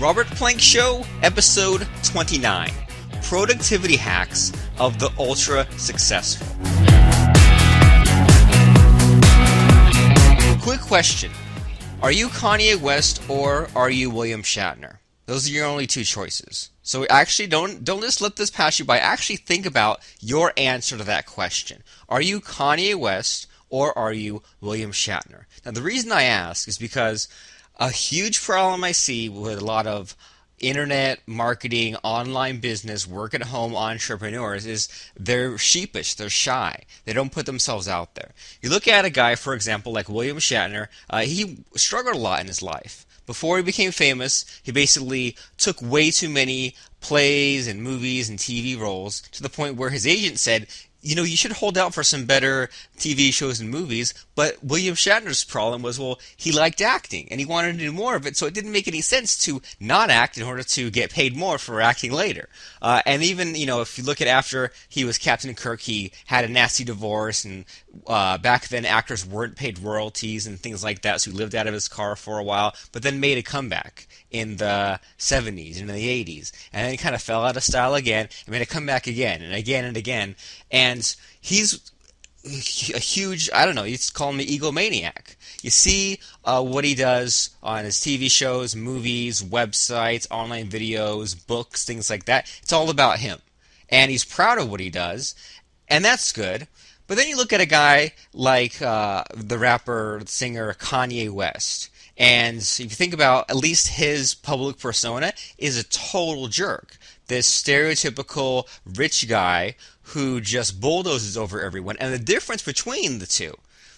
Robert Plank Show, episode 29. Productivity hacks of the ultra successful. Quick question. Are you Kanye West or are you William Shatner? Those are your only two choices. So actually don't just let this pass you by. Actually think about your answer to that question. Are you Kanye West or are you William Shatner? Now the reason I ask is because a huge problem I see with a lot of internet marketing, online business, work at home entrepreneurs is they're sheepish, they're shy. They don't put themselves out there. You look at a guy, for example, like William Shatner, he struggled a lot in his life. Before he became famous, he basically took way too many plays and movies and TV roles to the point where his agent said, you should hold out for some better TV shows and movies. But William Shatner's problem was, he liked acting and he wanted to do more of it, so it didn't make any sense to not act in order to get paid more for acting later. And even, if you look at after he was Captain Kirk, he had a nasty divorce, and back then actors weren't paid royalties and things like that, so he lived out of his car for a while, but then made a comeback in the 70s and in the 80s, and then he kind of fell out of style again and made a comeback again and again and again. And he's a huge, you call him the egomaniac. You see what he does on his TV shows, movies, websites, online videos, books, things like that. It's all about him. And he's proud of what he does, and that's good. But then you look at a guy like the rapper, singer Kanye West, and if you think about at least his public persona is a total jerk. This stereotypical rich guy who just bulldozes over everyone. And the difference between the two,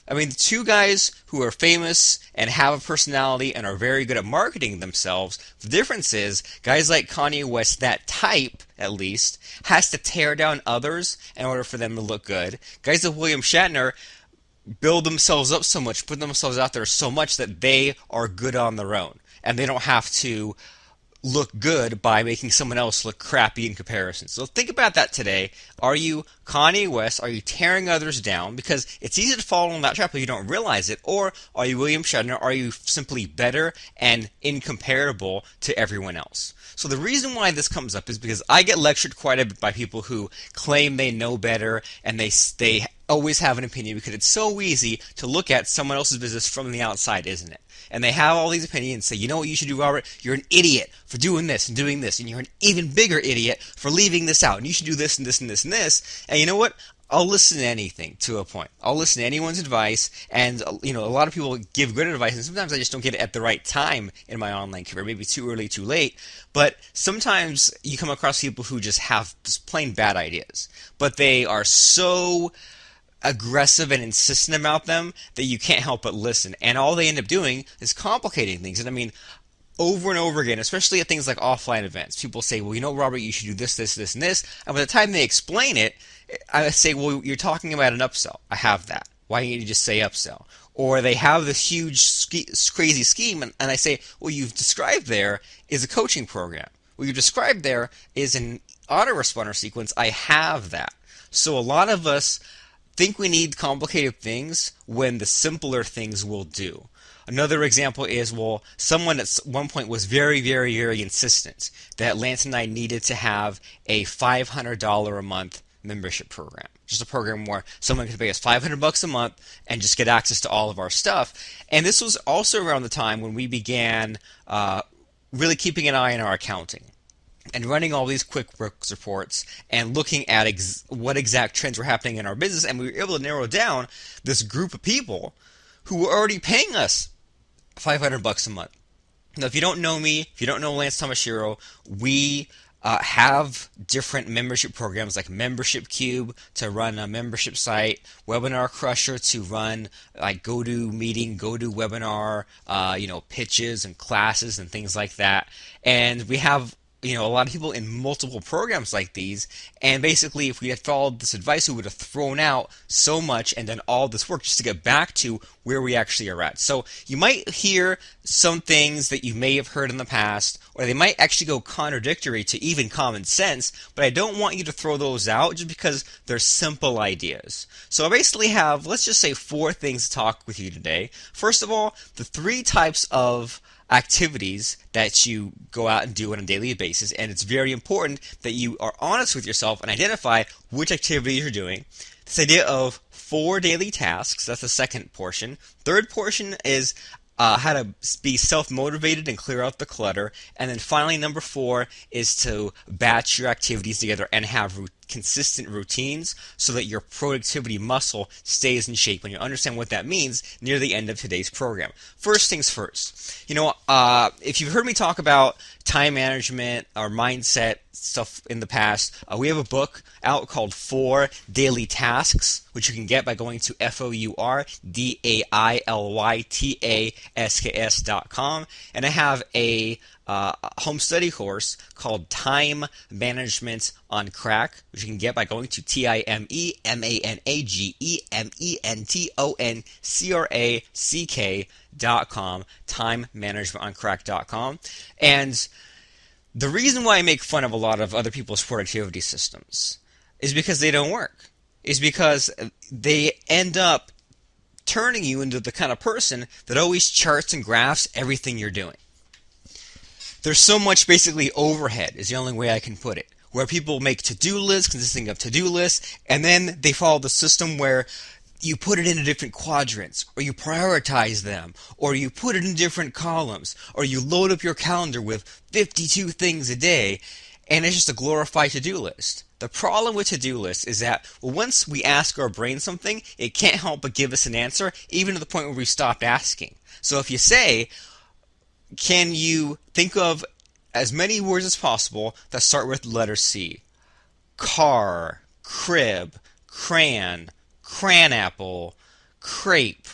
the two guys who are famous and have a personality and are very good at marketing themselves, the difference is guys like Kanye West, that type at least, has to tear down others in order for them to look good. Guys like William Shatner build themselves up so much, put themselves out there so much that they are good on their own. And they don't have to look good by making someone else look crappy in comparison. So think about that today. Are you Kanye West? Are you tearing others down? Because it's easy to fall in that trap if you don't realize it. Or are you William Shatner? Are you simply better and incomparable to everyone else? So the reason why this comes up is because I get lectured quite a bit by people who claim they know better and they always have an opinion, because it's so easy to look at someone else's business from the outside, isn't it? And they have all these opinions and say, you know what you should do, Robert? You're an idiot for doing this and doing this, and you're an even bigger idiot for leaving this out, and you should do this and this and this and this. And you know what? I'll listen to anything to a point. I'll listen to anyone's advice, and a lot of people give good advice, and sometimes I just don't get it at the right time in my online career, maybe too early, too late. But sometimes you come across people who just have just plain bad ideas, but they are so aggressive and insistent about them that you can't help but listen. And all they end up doing is complicating things. And over and over again, especially at things like offline events, people say, Robert, you should do this, this, this, and this. And by the time they explain it, I say, you're talking about an upsell. I have that. Why don't you just say upsell? Or they have this huge, crazy scheme, and I say, what you've described there is a coaching program. What you've described there is an autoresponder sequence. I have that. So a lot of us think we need complicated things when the simpler things will do. Another example is, someone at one point was very, very, very insistent that Lance and I needed to have a $500 a month membership program. Just a program where someone could pay us $500 a month and just get access to all of our stuff. And this was also around the time when we began really keeping an eye on our accounting and running all these QuickBooks reports and looking at what exact trends were happening in our business. And we were able to narrow down this group of people who were already paying us $500 a month. Now, if you don't know me, if you don't know Lance Tomashiro, we have different membership programs like Membership Cube to run a membership site, Webinar Crusher to run like GoToMeeting, GoToWebinar, pitches and classes and things like that. And we have a lot of people in multiple programs like these, and basically if we had followed this advice, we would have thrown out so much and done all this work just to get back to where we actually are at. So you might hear some things that you may have heard in the past, or they might actually go contradictory to even common sense, but I don't want you to throw those out just because they're simple ideas. So I basically have, let's just say, 4 things to talk with you today. First of all, the 3 types of activities that you go out and do on a daily basis, and it's very important that you are honest with yourself and identify which activities you're doing. This idea of 4 daily tasks, that's the second portion. Third portion is how to be self-motivated and clear out the clutter. And then finally, number 4 is to batch your activities together and have consistent routines so that your productivity muscle stays in shape. And you understand what that means near the end of today's program. First things first. If you've heard me talk about time management or mindset stuff in the past, we have a book out called 4 Daily Tasks, which you can get by going to FOURDAILYTASKS.com. And I have a home study course called Time Management on Crack, which you can get by going to TIMEMANAGEMENTONCRACK.com, timemanagementoncrack.com. And the reason why I make fun of a lot of other people's productivity systems is because they don't work. Is because they end up turning you into the kind of person that always charts and graphs everything you're doing. There's so much basically overhead is the only way I can put it, where people make to-do lists consisting of to-do lists, and then they follow the system where you put it into different quadrants, or you prioritize them, or you put it in different columns, or you load up your calendar with 52 things a day, and it's just a glorified to-do list. The problem with to-do lists is that once we ask our brain something, it can't help but give us an answer, even to the point where we stopped asking. So if you say, can you think of as many words as possible that start with the letter C? Car, crib, crayon, cranapple, crepe,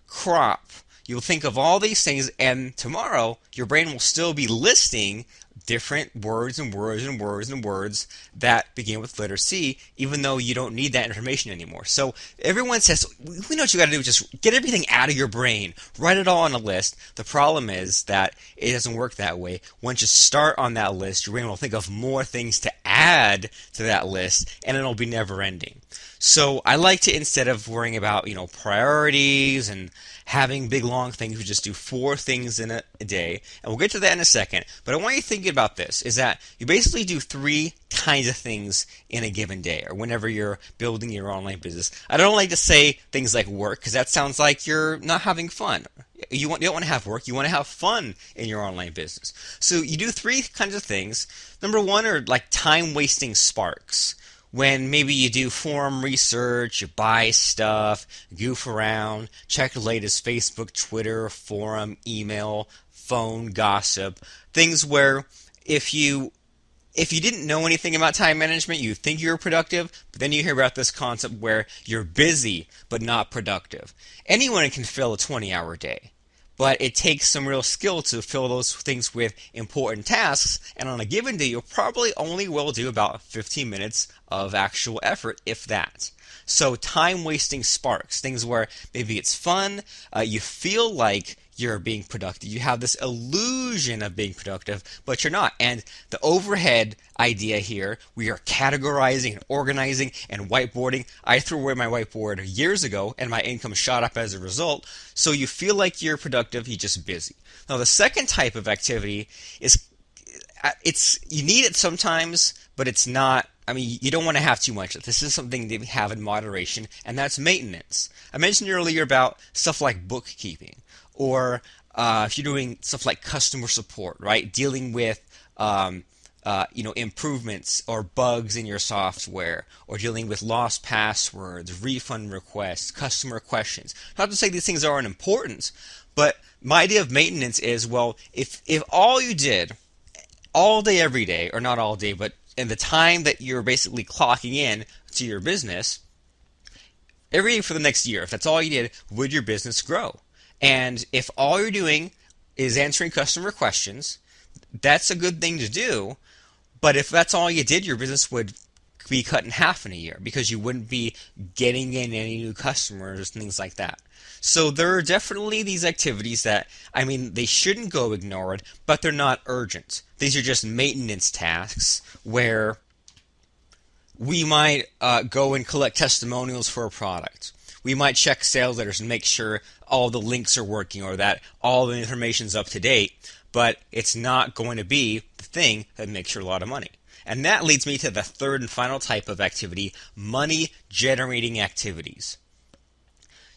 crop. You'll think of all these things, and tomorrow your brain will still be listing different words and words and words and words that begin with letter C, even though you don't need that information anymore. So everyone says, we know what you got to do, just get everything out of your brain, write it all on a list. The problem is that it doesn't work that way. Once you start on that list, your brain will think of more things to add to that list, and it'll be never ending. So I like to, instead of worrying about, priorities and having big long things, we just do 4 things in a day, and we'll get to that in a second. But I want you to think about this, is that you basically do 3 kinds of things in a given day, or whenever you're building your online business. I don't like to say things like work, because that sounds like you're not having fun. You don't want to have work, you want to have fun in your online business. So you do 3 kinds of things. Number 1 are like time-wasting sparks. When maybe you do forum research, you buy stuff, goof around, check the latest Facebook, Twitter, forum, email, phone gossip, things where if you didn't know anything about time management, you think you're productive, but then you hear about this concept where you're busy but not productive. Anyone can fill a 20-hour day. But it takes some real skill to fill those things with important tasks, and on a given day, you'll probably only will do about 15 minutes of actual effort, if that. So time-wasting sparks, things where maybe it's fun, you feel like you're being productive. You have this illusion of being productive, but you're not. And the overhead idea here, we are categorizing and organizing and whiteboarding. I threw away my whiteboard years ago, and my income shot up as a result. So you feel like you're productive, you're just busy. Now, the second type of activity is, you need it sometimes, but it's not. You don't want to have too much. This is something that we have in moderation, and that's maintenance. I mentioned earlier about stuff like bookkeeping, or if you're doing stuff like customer support, right? Dealing with improvements or bugs in your software, or dealing with lost passwords, refund requests, customer questions. Not to say these things aren't important, but my idea of maintenance is, well, if all you did all day, every day, or not all day, but in the time that you're basically clocking in to your business, every day for the next year, if that's all you did, would your business grow? And if all you're doing is answering customer questions, that's a good thing to do. But if that's all you did, your business would be cut in half in a year, because you wouldn't be getting in any new customers, things like that. So there are definitely these activities that, they shouldn't go ignored, but they're not urgent. These are just maintenance tasks where we might go and collect testimonials for a product. we might check sales letters and make sure all the links are working or that all the information is up to date, but it's not going to be the thing that makes you a lot of money. And that leads me to the third and final type of activity, money generating activities.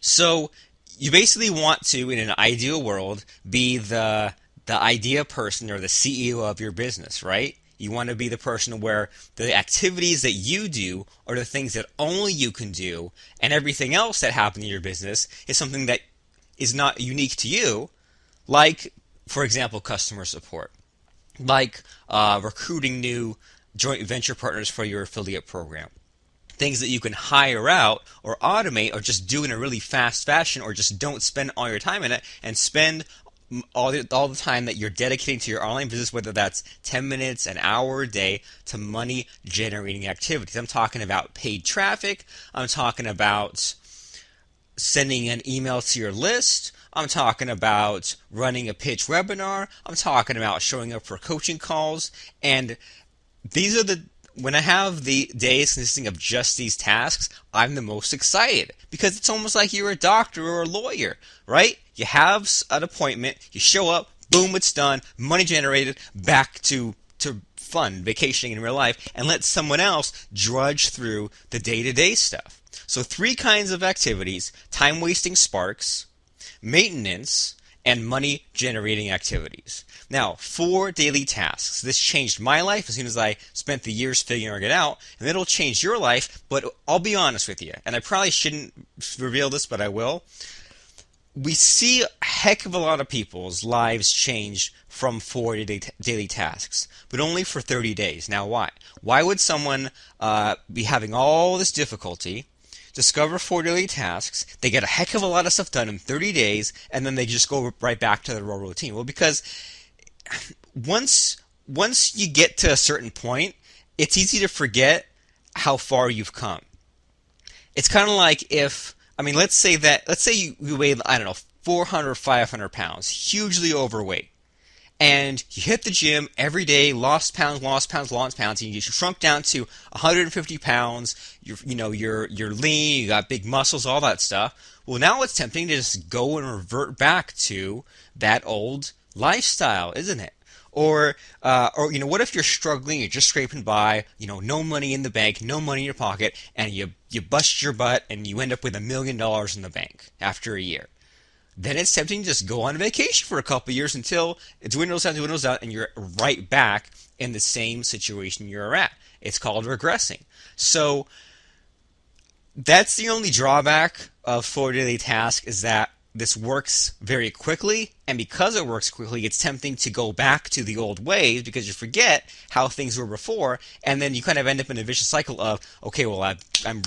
So you basically want to, in an ideal world, be the idea person or the CEO of your business, right? You want to be the person where the activities that you do are the things that only you can do, and everything else that happens in your business is something that is not unique to you, like, for example, customer support, like recruiting new joint venture partners for your affiliate program. Things that you can hire out or automate or just do in a really fast fashion, or just don't spend all your time in it and spend all the time that you're dedicating to your online business, whether that's 10 minutes, an hour a day, to money generating activities. I'm talking about paid traffic. I'm talking about sending an email to your list. I'm talking about running a pitch webinar. I'm talking about showing up for coaching calls. And these are when I have the days consisting of just these tasks, I'm the most excited, because it's almost like you're a doctor or a lawyer, right? You have an appointment, you show up, boom, it's done, money generated, back to fun, vacationing in real life, and let someone else drudge through the day-to-day stuff. So 3 kinds of activities: time-wasting sparks, maintenance, and money-generating activities. Now, 4 daily tasks. This changed my life as soon as I spent the years figuring it out, and it'll change your life, but I'll be honest with you, and I probably shouldn't reveal this, but I will. We see a heck of a lot of people's lives change from 4 daily tasks, but only for 30 days. Now, why? Why would someone be having all this difficulty, discover 4 daily tasks, they get a heck of a lot of stuff done in 30 days, and then they just go right back to their old routine? Well, because once you get to a certain point, it's easy to forget how far you've come. It's kind of like let's say you weigh, 400, 500 pounds, hugely overweight, and you hit the gym every day, lost pounds, and you shrunk down to 150 pounds. You're lean, you got big muscles, all that stuff. Well, now it's tempting to just go and revert back to that old lifestyle, isn't it? Or what if you're struggling, you're just scraping by, no money in the bank, no money in your pocket, and you bust your butt and you end up with $1 million in the bank after a year? Then it's tempting to just go on vacation for a couple of years until it dwindles out, and you're right back in the same situation you're at. It's called regressing. So that's the only drawback of 4 daily tasks, is that this works very quickly, and because it works quickly, it's tempting to go back to the old ways because you forget how things were before, and then you kind of end up in a vicious cycle of, okay, well, I'm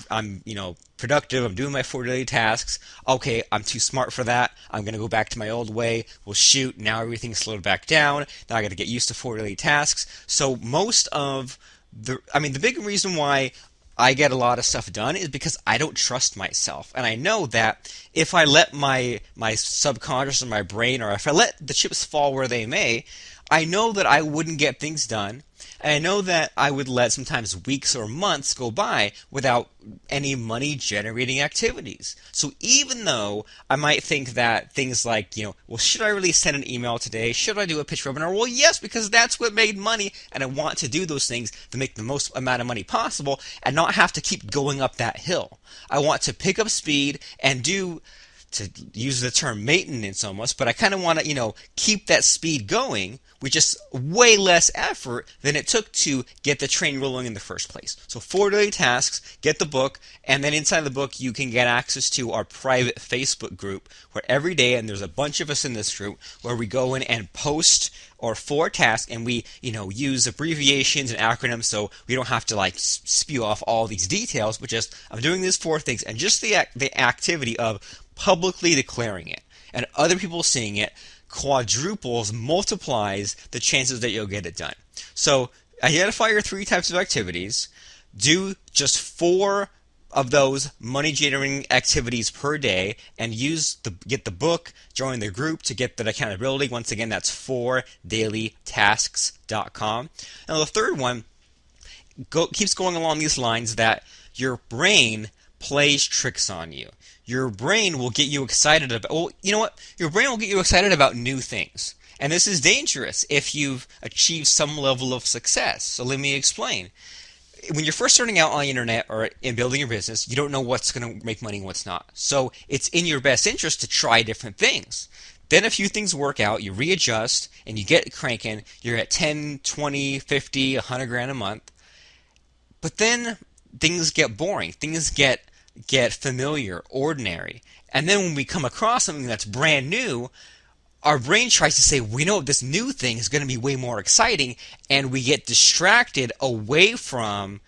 productive, I'm doing my 4 daily tasks, okay, I'm too smart for that, I'm going to go back to my old way, well, shoot, now everything's slowed back down, now I got to get used to 4 daily tasks. So the big reason why I get a lot of stuff done is because I don't trust myself. And I know that if I let my subconscious or my brain, or if I let the chips fall where they may, I know that I wouldn't get things done. And I know that I would let sometimes weeks or months go by without any money generating activities. So even though I might think that things like, well, should I really send an email today? Should I do a pitch webinar? Well, yes, because that's what made money, and I want to do those things to make the most amount of money possible and not have to keep going up that hill. I want to pick up speed and to use the term maintenance almost, but I kind of want to, keep that speed going with just way less effort than it took to get the train rolling in the first place. So 4 daily tasks, get the book, and then inside the book you can get access to our private Facebook group where every day, and there's a bunch of us in this group, where we go in and post our 4 tasks, and we, use abbreviations and acronyms so we don't have to spew off all these details, but just, I'm doing these 4 things, and just the activity of publicly declaring it and other people seeing it multiplies the chances that you'll get it done. So identify your 3 types of activities, do just 4 of those money generating activities per day, and get the book, join the group to get that accountability. Once again, that's 4dailytasks.com. Now the third one keeps going along these lines, that your brain plays tricks on you. Your brain will get you excited about, well, you know what? Your brain will get you excited about new things. And this is dangerous if you've achieved some level of success. So let me explain. When you're first starting out on the internet or in building your business, you don't know what's going to make money and what's not. So it's in your best interest to try different things. Then a few things work out, you readjust, and you get cranking. You're at 10, 20, 50, 100 grand a month. But then things get boring. Things get familiar, ordinary. And then when we come across something that's brand new, our brain tries to say, we know this new thing is going to be way more exciting, and we get distracted away from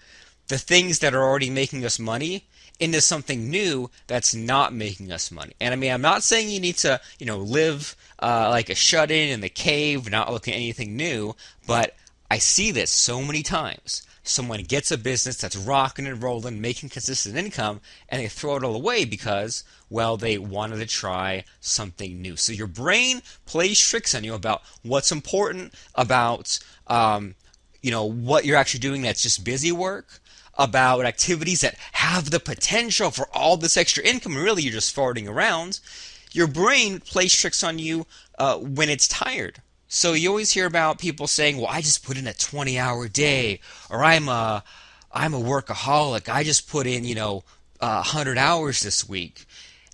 the things that are already making us money into something new that's not making us money. And I mean, I'm not saying you need to, live like a shut-in in the cave, not looking at anything new, but I see this so many times. Someone gets a business that's rocking and rolling, making consistent income, and they throw it all away because, well, they wanted to try something new. So your brain plays tricks on you about what's important, about what you're actually doing that's just busy work, about activities that have the potential for all this extra income, and really you're just farting around. Your brain plays tricks on you when it's tired. So you always hear about people saying, well, I just put in a 20-hour day, or I'm a workaholic. I just put in, 100 hours this week.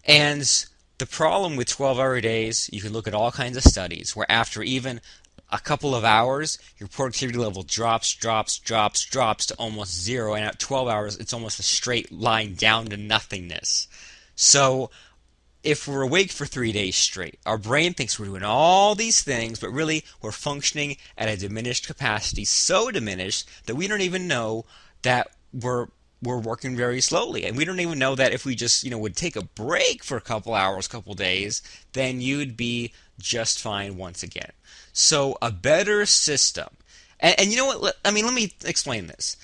And the problem with 12-hour days, you can look at all kinds of studies where after even a couple of hours, your productivity level drops to almost zero. And at 12 hours, it's almost a straight line down to nothingness. So if we're awake for 3 days straight, our brain thinks we're doing all these things, but really we're functioning at a diminished capacity, so diminished that we don't even know that we're working very slowly. And we don't even know that if we just, would take a break for a couple hours, couple days, then you'd be just fine once again. So a better system. And you know what? Let me explain this.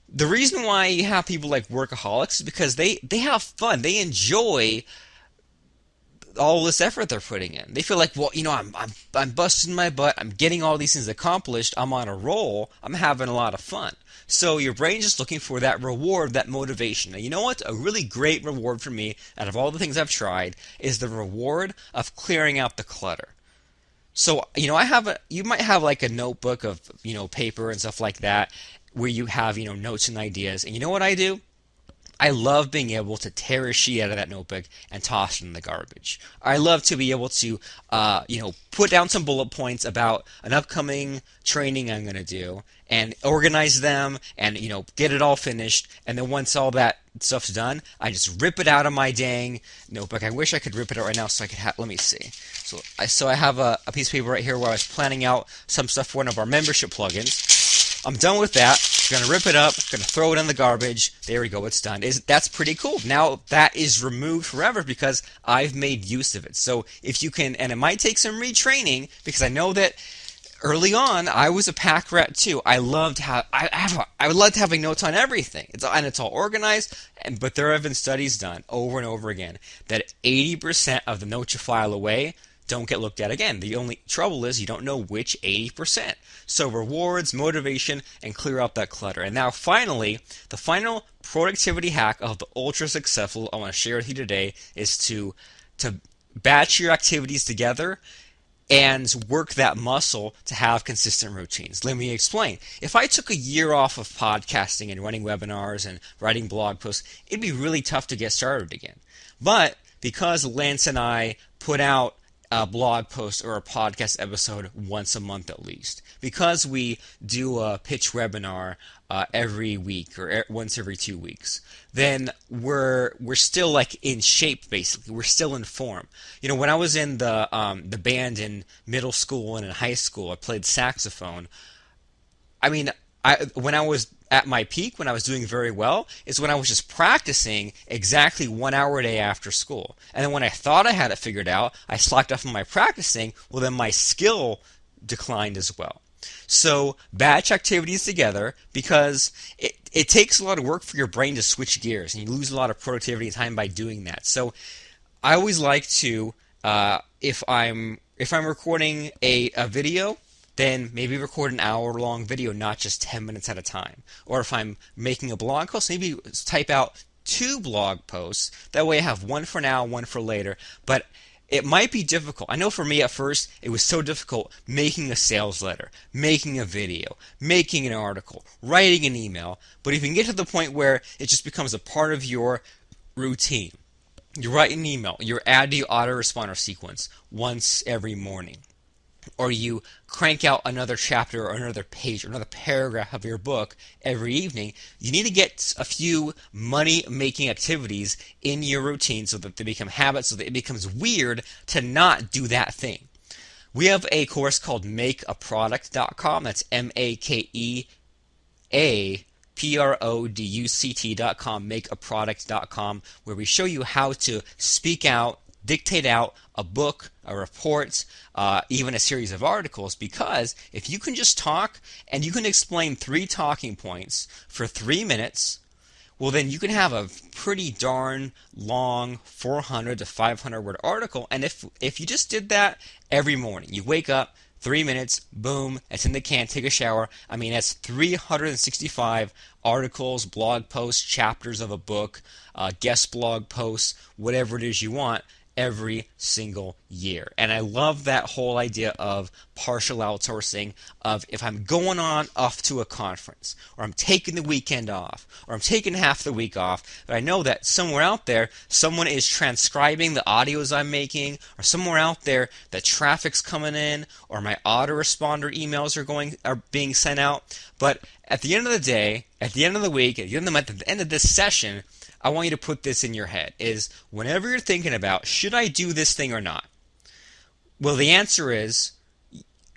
The reason why you have people like workaholics is because they have fun. They enjoy all this effort they're putting in. They feel like, well, I'm busting my butt. I'm getting all these things accomplished. I'm on a roll. I'm having a lot of fun. So your brain's just looking for that reward, that motivation. Now, you know what? A really great reward for me, out of all the things I've tried, is the reward of clearing out the clutter. So, you might have like a notebook of, paper and stuff like that, where you have, notes and ideas. And you know what I do? I love being able to tear a sheet out of that notebook and toss it in the garbage. I love to be able to, put down some bullet points about an upcoming training I'm going to do and organize them and, get it all finished. And then once all that stuff's done, I just rip it out of my dang notebook. I wish I could rip it out right now so I could let me see. So I have a piece of paper right here where I was planning out some stuff for one of our membership plugins. I'm done with that. I'm going to rip it up. I'm going to throw it in the garbage. There we go. It's done. That's pretty cool. Now that is removed forever because I've made use of it. So if you can, and it might take some retraining because I know that early on I was a pack rat too. I loved having notes on everything. It's all organized. But there have been studies done over and over again that 80% of the notes you file away don't get looked at again. The only trouble is you don't know which 80%. So rewards, motivation, and clear out that clutter. And now finally, the final productivity hack of the ultra successful I want to share with you today is to batch your activities together and work that muscle to have consistent routines. Let me explain. If I took a year off of podcasting and running webinars and writing blog posts, it'd be really tough to get started again. But because Lance and I put out a blog post or a podcast episode once a month at least, because we do a pitch webinar every week or once every 2 weeks, then we're still like in shape. Basically, we're still in form. When I was in the band in middle school and in high school, I played saxophone. When I was at my peak, when I was doing very well, is when I was just practicing exactly 1 hour a day after school. And then when I thought I had it figured out, I slacked off on my practicing, well then my skill declined as well. So batch activities together because it takes a lot of work for your brain to switch gears, and you lose a lot of productivity and time by doing that. So I always like to, if I'm recording a video, then maybe record an hour-long video, not just 10 minutes at a time. Or if I'm making a blog post, maybe type out 2 blog posts. That way I have one for now, one for later. But it might be difficult. I know for me at first, it was so difficult making a sales letter, making a video, making an article, writing an email. But if you can get to the point where it just becomes a part of your routine, you write an email, you add the autoresponder sequence once every morning, or you crank out another chapter or another page or another paragraph of your book every evening, you need to get a few money-making activities in your routine so that they become habits, so that it becomes weird to not do that thing. We have a course called makeaproduct.com. That's makeaproduct.com, makeaproduct.com, where we show you how to speak out, dictate out a book, a report, even a series of articles, because if you can just talk and you can explain 3 talking points for 3 minutes, well then you can have a pretty darn long 400 to 500 word article. And if you just did that every morning, you wake up, 3 minutes, boom, it's in the can, take a shower. I mean, that's 365 articles, blog posts, chapters of a book, guest blog posts, whatever it is you want, every single year. And I love that whole idea of partial outsourcing, of if I'm going on off to a conference, or I'm taking the weekend off, or I'm taking half the week off, but I know that somewhere out there, someone is transcribing the audios I'm making, or somewhere out there, the traffic's coming in, or my autoresponder emails are being sent out. But at the end of the day, at the end of the week, at the end of the month, at the end of this session, I want you to put this in your head, is whenever you're thinking about, should I do this thing or not? Well, the answer is,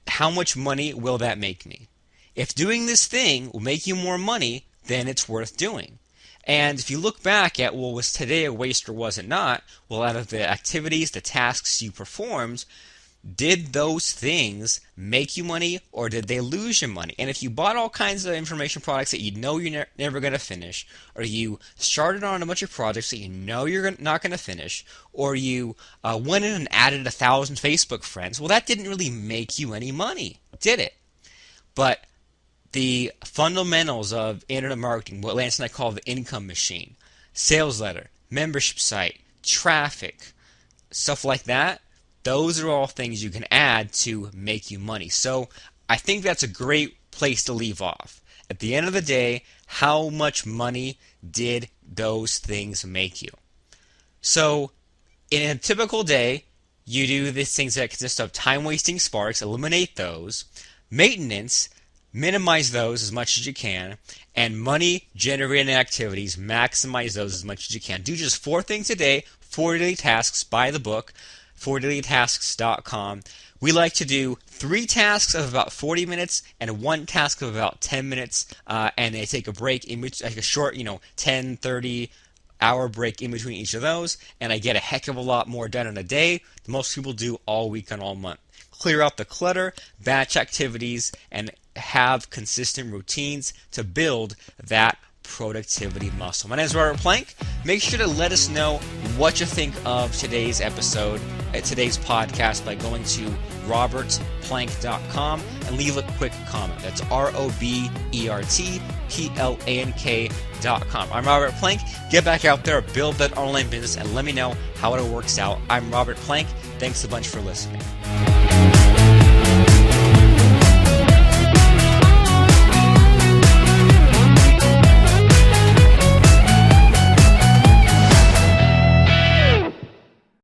how much money will that make me? If doing this thing will make you more money, then it's worth doing. And if you look back at, well, was today a waste or was it not? Well, out of the activities, the tasks you performed, did those things make you money or did they lose your money? And if you bought all kinds of information products that you know you're never going to finish, or you started on a bunch of projects that you know you're not going to finish, or you went in and added 1,000 Facebook friends, well, that didn't really make you any money, did it? But the fundamentals of internet marketing, what Lance and I call the income machine, sales letter, membership site, traffic, stuff like that, those are all things you can add to make you money. So I think that's a great place to leave off. At the end of the day, how much money did those things make you? So in a typical day, you do these things that consist of time-wasting sparks, eliminate those, maintenance, minimize those as much as you can, and money-generating activities, maximize those as much as you can. Do just 4 things a day, 4 daily tasks, buy the book, 4dailytasks.com. We like to do 3 tasks of about 40 minutes and 1 task of about 10 minutes, and they take a break in which, like a short, 10, 30 hour break in between each of those, and I get a heck of a lot more done in a day than most people do all week and all month. Clear out the clutter, batch activities, and have consistent routines to build that productivity muscle. My name is Robert Plank. Make sure to let us know what you think of today's episode, today's podcast, by going to robertplank.com and leave a quick comment. That's RobertPlank.com. I'm Robert Plank. Get back out there, build that online business, and let me know how it works out. I'm Robert Plank. Thanks a bunch for listening.